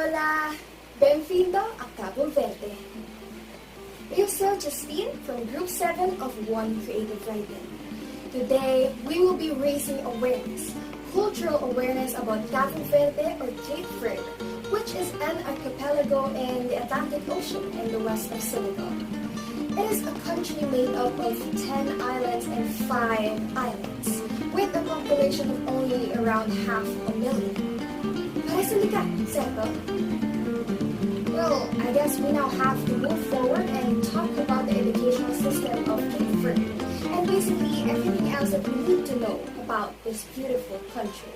Hola! Benvindo a Cabo Verde. Eu sou Justine from Group 7 of One Creative Writing. Today, we will be raising awareness, cultural awareness about Cabo Verde or Cape Verde, which is an archipelago in the Atlantic Ocean in the west of Senegal. It is a country made up of 10 islands and 5 islands, with a population of only around 500,000. Parece certo? Well, I guess we now have to move forward and talk about the educational system of Cape Verde, and basically everything else that we need to know about this beautiful country.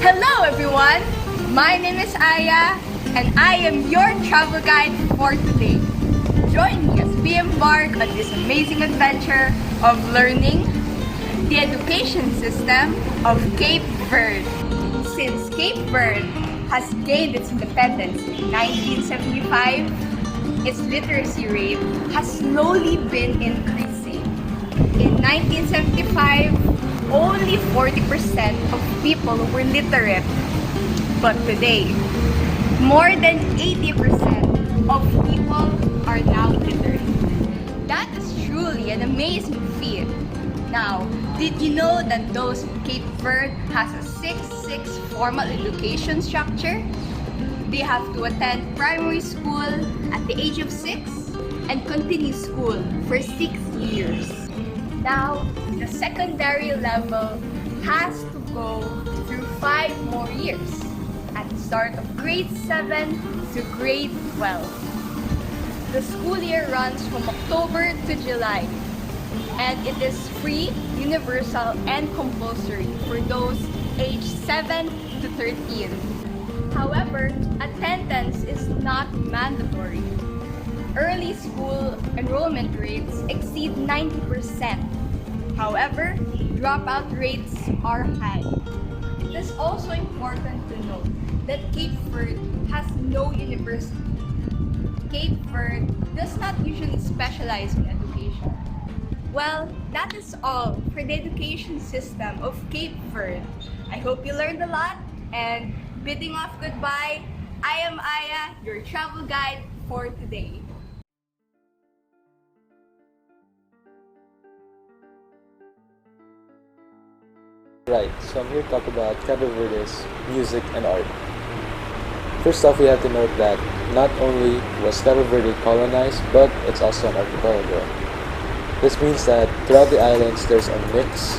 Hello everyone! My name is Aya, and I am your travel guide for today. Join me as we embark on this amazing adventure of learning the education system of Cape Verde. Since Cape Verde has gained its independence in 1975, its literacy rate has slowly been increasing. In 1975, only 40% of people were literate. But today, more than 80% of people are now literate. That is truly an amazing feat. Now, did you know that those in Cape Verde has a 6-6 formal education structure? They have to attend primary school at the age of 6 and continue school for 6 years. Now, the secondary level has to go through 5 more years at the start of grade 7 to grade 12. The school year runs from October to July, and it is free, universal, and compulsory for those aged 7 to 13. However, attendance is not mandatory. Early school enrollment rates exceed 90%. However, dropout rates are high. It is also important to note that Cape Verde has no university. Cape Verde does not usually specialize in education. Well, that is all for the education system of Cape Verde. I hope you learned a lot, and bidding off goodbye, I am Aya, your travel guide for today. Right, so I'm here to talk about Cabo Verde's music and art. First off, we have to note that not only was Cabo Verde colonized, but it's also an archipelago. This means that throughout the islands, there's a mix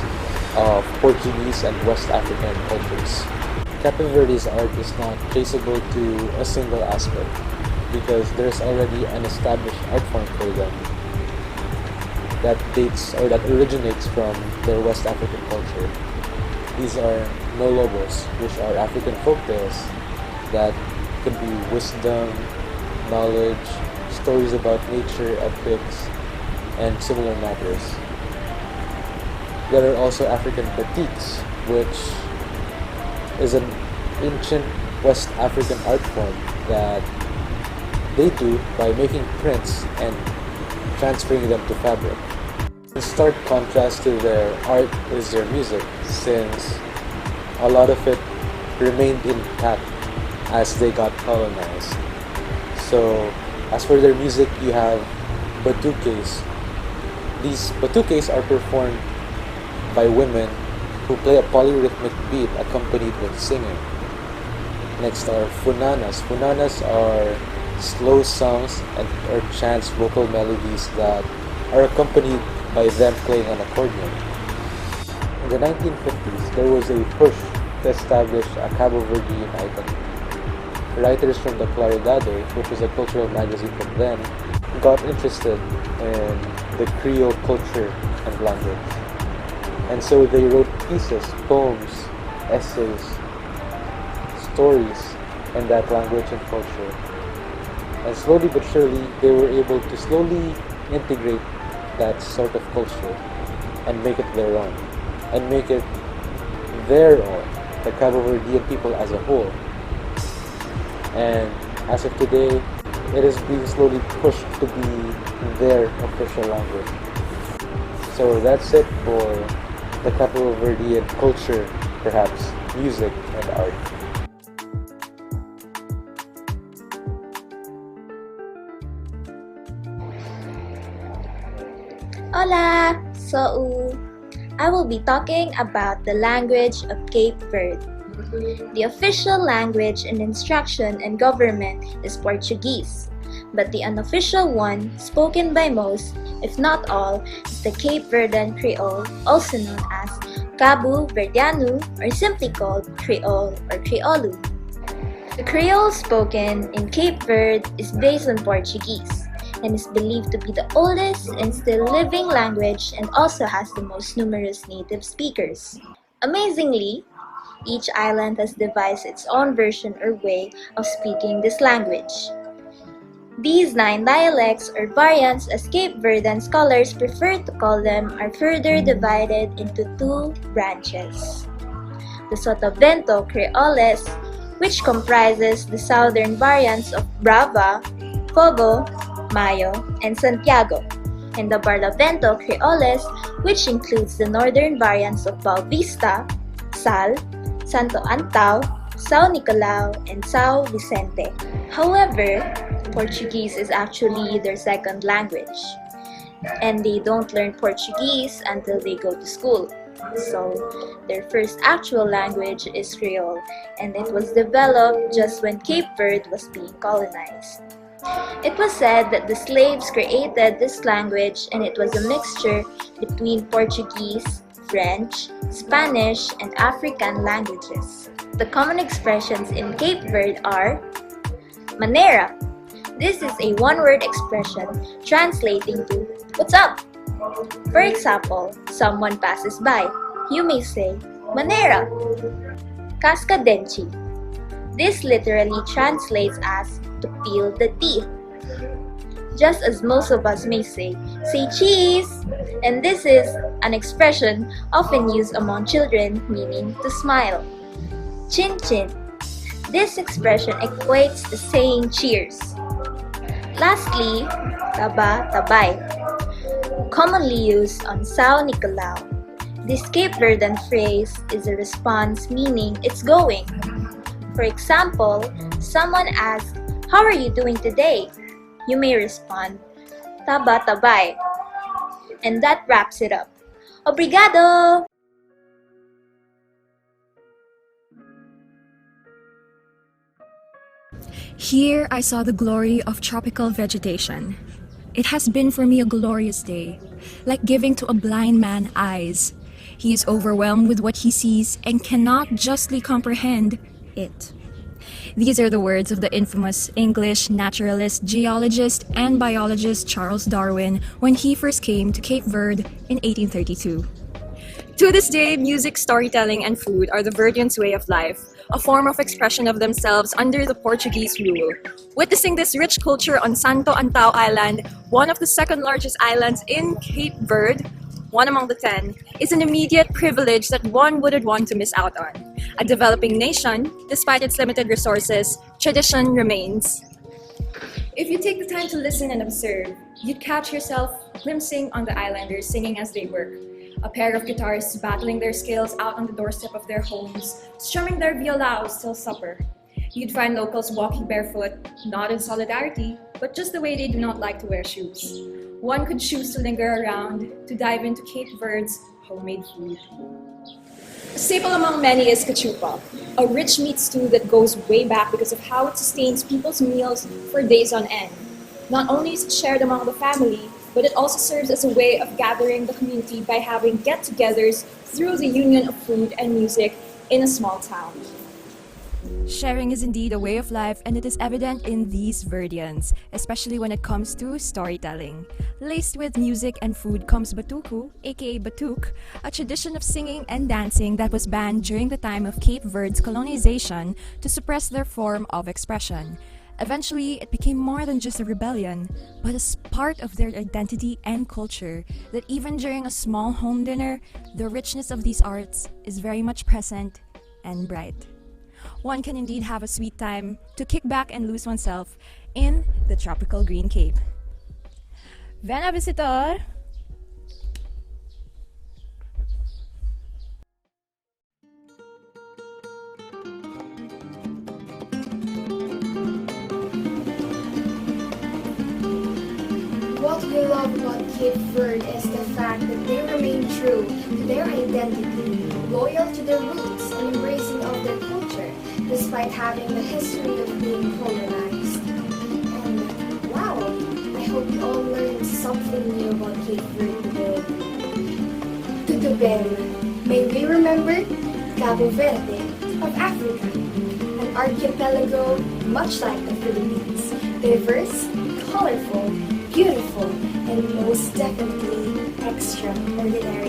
of Portuguese and West African cultures. Cabo Verde's art is not traceable to a single aspect because there's already an established art form for them that dates or that originates from their West African culture. These are no lobos, which are African folktales that could be wisdom, knowledge, stories about nature, epics, and similar matters. There are also African batiks, which is an ancient West African art form that they do by making prints and transferring them to fabric. In stark contrast to their art is their music, since a lot of it remained intact as they got colonized. So, as for their music, you have batuques. These batuques are performed by women who play a polyrhythmic beat accompanied with singing. Next are funanas. Funanas are slow songs and or chants vocal melodies that are accompanied by them playing an accordion. In the 1950s, there was a push to establish a Cabo Verdean identity. Writers from the Claridado, which was a cultural magazine from then, got interested in the Creole culture and language. And so they wrote pieces, poems, essays, stories in that language and culture. And slowly but surely, they were able to slowly integrate that sort of culture and make it their own. And make it their own, the Cabo Verdean people as a whole. And as of today, it is being slowly pushed to be their official language. So that's it for the Cabo Verdean culture perhaps music and art. Hola! So, I will be talking about the language of Cape Verde. The official language in instruction and government is Portuguese, but the unofficial one, spoken by most, if not all, is the Cape Verdean Creole, also known as Cabo Verdeano, or simply called Creole or Crioulo. The Creole spoken in Cape Verde is based on Portuguese and is believed to be the oldest and still living language and also has the most numerous native speakers. Amazingly, each island has devised its own version or way of speaking this language. These 9 dialects or variants, as Cape Verdean scholars prefer to call them, are further divided into 2 branches. The Sotavento Creoles, which comprises the southern variants of Brava, Fogo, Mayo, and Santiago, and the Barlavento Creoles, which includes the northern variants of Bauvista, Sal, Santo Antao, São Nicolau, and São Vicente. However, Portuguese is actually their second language, and they don't learn Portuguese until they go to school. So, their first actual language is Creole, and it was developed just when Cape Verde was being colonized. It was said that the slaves created this language and it was a mixture between Portuguese, French, Spanish, and African languages. The common expressions in Cape Verde are manera. This is a one-word expression translating to "What's up?" For example, someone passes by. You may say, "Manera." Cascadenchi. This literally translates as to peel the teeth. Just as most of us may say cheese, and this is an expression often used among children meaning to smile. Chin chin. This expression equates to saying cheers. Lastly, taba tabay, commonly used on São Nicolau. This Cape Verdean phrase is a response meaning it's going. For example, someone asks, "How are you doing today?" You may respond, "Taba tabay." And that wraps it up. Obrigado! Here I saw the glory of tropical vegetation. It has been for me a glorious day, like giving to a blind man eyes. He is overwhelmed with what he sees and cannot justly comprehend it. These are the words of the infamous English naturalist, geologist, and biologist Charles Darwin when he first came to Cape Verde in 1832. To this day, music, storytelling, and food are the Verdeans' way of life, a form of expression of themselves under the Portuguese rule. Witnessing this rich culture on Santo Antao Island, one of the second largest islands in Cape Verde, one among the 10, is an immediate privilege that one wouldn't want to miss out on. A developing nation, despite its limited resources, tradition remains. If you take the time to listen and observe, you'd catch yourself glimpsing on the islanders singing as they work. A pair of guitarists battling their skills out on the doorstep of their homes, strumming their violaos till supper. You'd find locals walking barefoot, not in solidarity, but just the way they do not like to wear shoes. One could choose to linger around to dive into Cape Verde's homemade food. A staple among many is cachupa, a rich meat stew that goes way back because of how it sustains people's meals for days on end. Not only is it shared among the family, but it also serves as a way of gathering the community by having get-togethers through the union of food and music in a small town. Sharing is indeed a way of life, and it is evident in these Verdeans, especially when it comes to storytelling. Laced with music and food comes batuku, aka batuk, a tradition of singing and dancing that was banned during the time of Cape Verde's colonization to suppress their form of expression. Eventually, it became more than just a rebellion, but a part of their identity and culture that even during a small home dinner, the richness of these arts is very much present and bright. One can indeed have a sweet time to kick back and lose oneself in the tropical Green Cape. Ven a visitor! we love about Cape Verde is the fact that they remain true to their identity, loyal to their roots, and embracing of their culture, despite having the history of being colonized. And wow, I hope you all learned something new about Cape Verde today. Tutubem, may we remember Cabo Verde of Africa, an archipelago much like the Philippines, diverse, colorful, beautiful, and most definitely extraordinary.